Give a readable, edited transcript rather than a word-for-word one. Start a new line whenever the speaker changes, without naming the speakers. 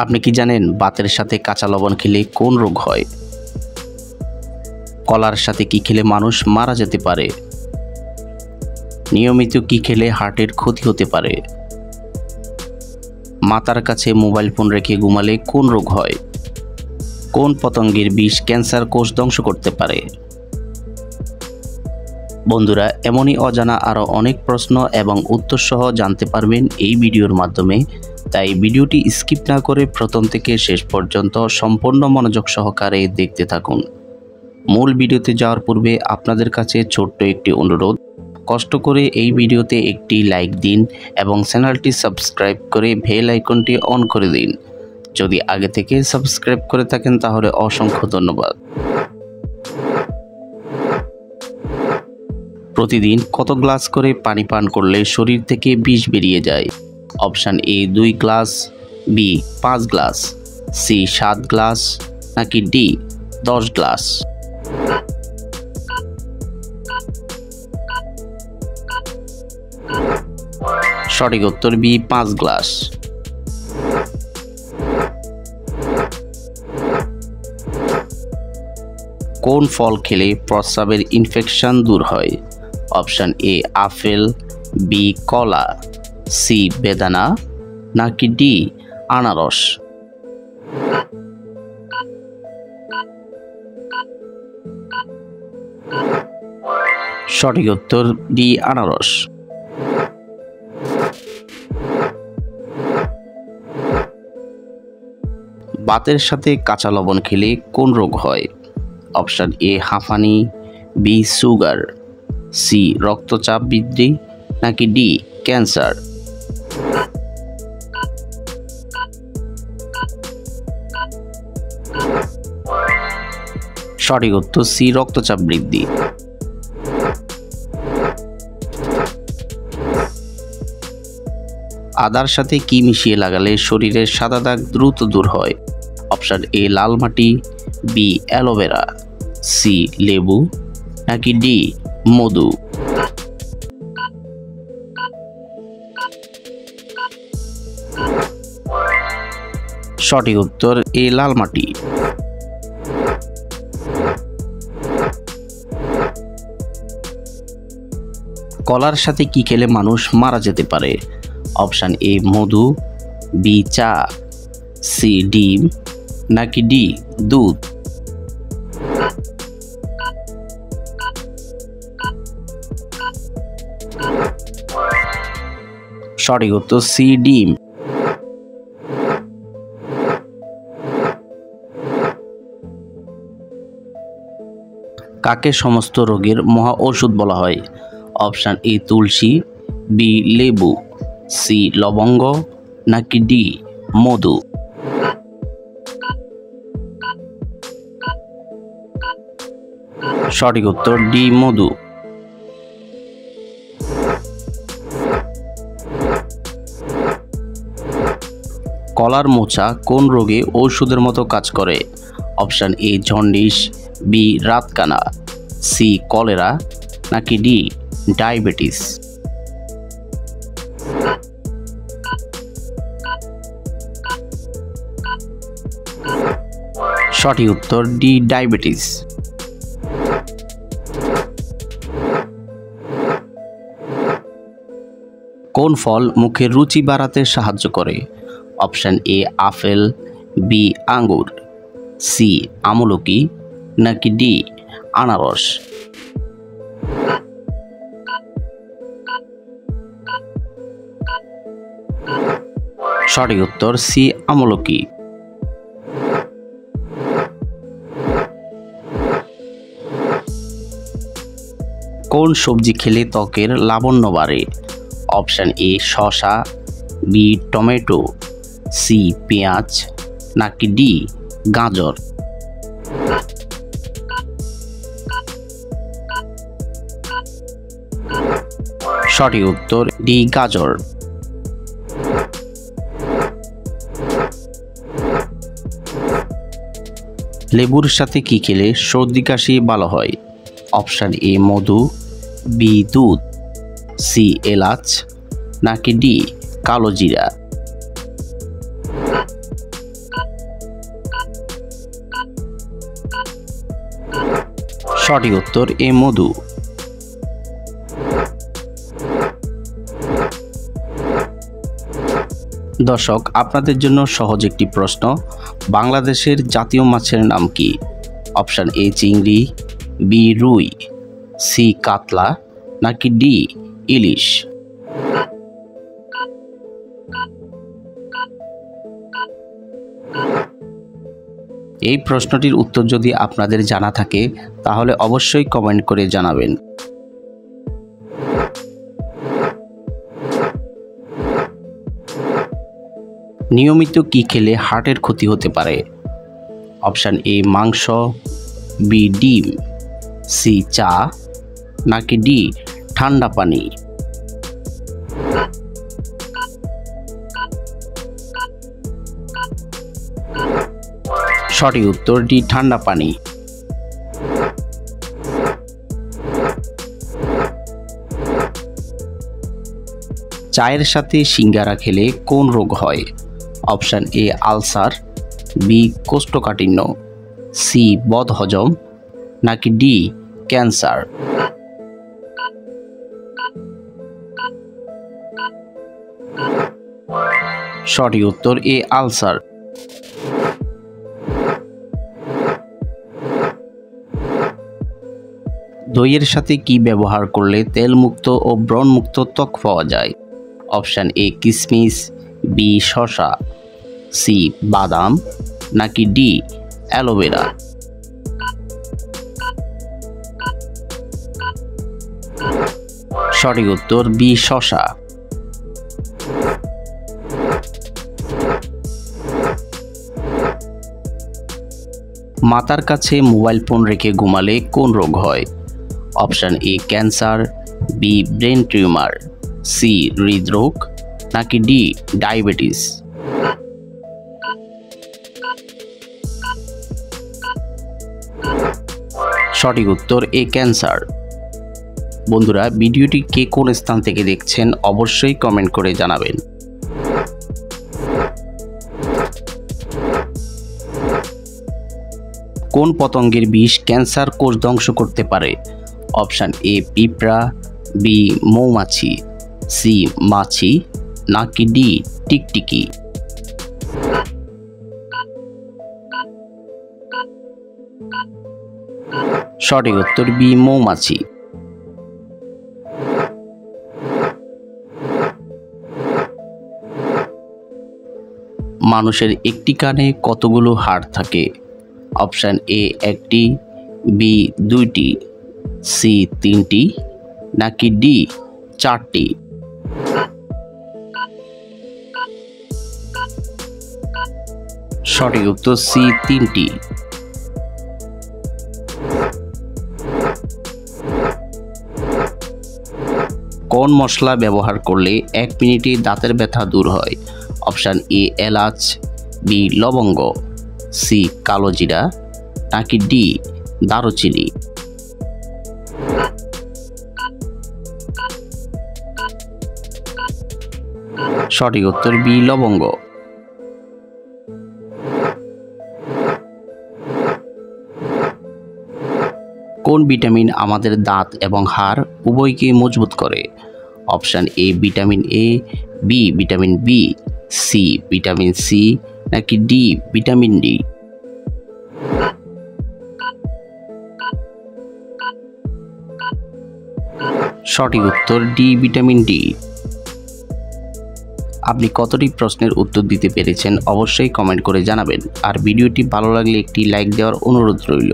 আপনি কি জানেন ভাতের সাথে কাঁচা লবণ খেলে কোন রোগ হয়? কলার সাথে কি খেলে মানুষ মারা যেতে পারে? নিয়মিত কি খেলে হার্টের ক্ষতি হতে পারে? মাথার কাছে মোবাইল ফোন রেখে ঘুমালে কোন রোগ হয়? কোন পতঙ্গের বিষ ক্যান্সার কোষ ধ্বংস করতে পারে? বন্ধুরা, এমনই অজানা আরও অনেক প্রশ্ন এবং উত্তর সহ জানতে পারবেন এই ভিডিওর মাধ্যমে। তাই ভিডিওটি স্কিপ না করে প্রথম থেকে শেষ পর্যন্ত সম্পূর্ণ মনোযোগ সহকারে দেখতে থাকুন। মূল ভিডিওতে যাওয়ার পূর্বে আপনাদের কাছে ছোট্ট একটি অনুরোধ, কষ্ট করে এই ভিডিওতে একটি লাইক দিন এবং চ্যানেলটি সাবস্ক্রাইব করে বেল আইকনটি অন করে দিন। যদি আগে থেকে সাবস্ক্রাইব করে থাকেন তাহলে অসংখ্য ধন্যবাদ। প্রতিদিন কত গ্লাস করে পানি পান করলে শরীর থেকে বিষ বেরিয়ে যায়? Option A 2 glass, B 5 glass, C 7 glass, নাকি ডি 10 গ্লাস? সঠিক উত্তর বি 5 গ্লাস। কোন ফল খেলে প্রস্রাবের ইনফেকশন দূর হয়? অপশান এ আপেল, বি কলা, সি বেদানা, নাকি ডি আনারস? সঠিক উত্তর ডি আনারস। ভাতের সাথে কাঁচা লবণ খেলে কোন রোগ হয়? অপশান এ হাঁফানি, বি সুগার, সি রক্তচাপ বৃদ্ধি, নাকি ডি ক্যান্সার? সঠিক উত্তর সি রক্তচাপ বৃদ্ধি। আদার সাথে কি মিশিয়ে লাগালে শরীরের সাদা দাগ দ্রুত দূর হয়? অপশান এ লাল মাটি, বি অ্যালোভেরা, সি লেবু, নাকি ডি মধু? সঠিক উত্তর এ লাল মাটি। কলার সাথে কি খেলে মানুষ মারা যেতে পারে? অপশান এ মধু, বি চা, সি ডিম, নাকি ডি দুধ? সঠিক উত্তর সি ডিম। কাকে সমস্ত রোগের মহা ঔষধ বলা হয়? অপশান এ তুলসী, বি লেবু, সি লবঙ্গ, নাকি ডি মধু? সঠিক উত্তর ডি মধু। কলার মোচা কোন রোগে ঔষধের মতো কাজ করে? অপশান এ জন্ডিস, বি রাতকানা, সি কলেরা, নাকি ডি ডায়াবেটিস? সঠিক উত্তর ডি ডায়াবেটিস। কোন ফল মুখের রুচি বাড়াতে সাহায্য করে? অপশান এ আপেল, বি আঙ্গুর, সি আমলকি, নাকি ডি আনারস? সঠিক উত্তর সি আমলকি। কোন সবজি খেলে ত্বকের লাবণ্য বাড়ে? অপশান এ শসা, বি টমেটো, সি পেঁয়াজ, নাকি ডি গাজর? সঠিক উত্তর ডি গাজর। লেবুর সাথে কি খেলে সর্দি কাশি ভালো হয়? অপশান এ মধু, বি দুধ, সি এলাচ, নাকি ডি কালো জিরা? সঠিক উত্তর এ মধু। দর্শক, আপনাদের জন্য সহজ একটি প্রশ্ন। বাংলাদেশের জাতীয় মাছের নাম কি? অপশান এ চিংড়ি, বি রুই, সি কাতলা, নাকি ডি ইলিশ। এই প্রশ্নটির উত্তর যদি আপনাদের জানা থাকে তাহলে অবশ্যই কমেন্ট করে জানাবেন। নিয়মিত কি খেলে হার্টের ক্ষতি হতে পারে? অপশান এ মাংস, বি ডিম, সি চা, নাকি ডি ঠান্ডা পানি। সঠিক উত্তর ডি ঠান্ডা পানি। চায়ের সাথে সিঙ্গারা খেলে কোন রোগ হয়? অপশান এ আলসার, বি কোষ্ঠকাঠিন্য, সি বদহজম, নাকি ডি ক্যান্সার। সঠিক উত্তর এ আলসার। দইয়ের সাথে কি ব্যবহার করলে তেলমুক্ত ও ব্রণমুক্ত ত্বক পাওয়া যায়? অপশান এ কিশমিশ, বি শসা, সি বাদাম, নাকি ডি অ্যালোভেরা। সঠিক উত্তর বি শসা। মাথার কাছে মোবাইল ফোন রেখে ঘুমালে কোন রোগ হয়? Option A cancer, B brain tumour, C হৃদরোগ, নাকি ডি ডায়াবেটিস। সঠিক উত্তর এ ক্যান্সার। বন্ধুরা, ভিডিওটি কে কোন স্থান থেকে দেখছেন অবশ্যই কমেন্ট করে জানাবেন। কোন পতঙ্গের বিষ ক্যান্সার কোষ ধ্বংস করতে পারে? অপশান এ পিঁপড়া, বি মৌমাছি, সি মাছি, নাকি ডি টিকটিকি। সঠিক উত্তর বি মৌমাছি। মানুষের একটি কানে কতগুলো হাড় থাকে? অপশান এ একটি, বি দুইটি, সি তিনটি, নাকি ডি চারটি। সঠিক উত্তর সি তিনটি। কোন মশলা ব্যবহার করলে 1 মিনিটে দাঁতের ব্যথা দূর হয়? অপশান এ এলাচ, বি লবঙ্গ, সি কালো জিরা, নাকি ডি দারুচিনি। সঠিক উত্তর বি লবঙ্গ। কোন ভিটামিন আমাদের দাঁত এবং হাড় উভয়কে মজবুত করে? Option A vitamin A, B vitamin B, C vitamin C, নাকি ডি ভিটামিন ডি। সঠিক উত্তর ডি ভিটামিন ডি। আপনি কতটি প্রশ্নের উত্তর দিতে পেরেছেন অবশ্যই কমেন্ট করে জানাবেন। আর ভিডিওটি ভালো লাগলে একটি লাইক দেওয়ার অনুরোধ রইল।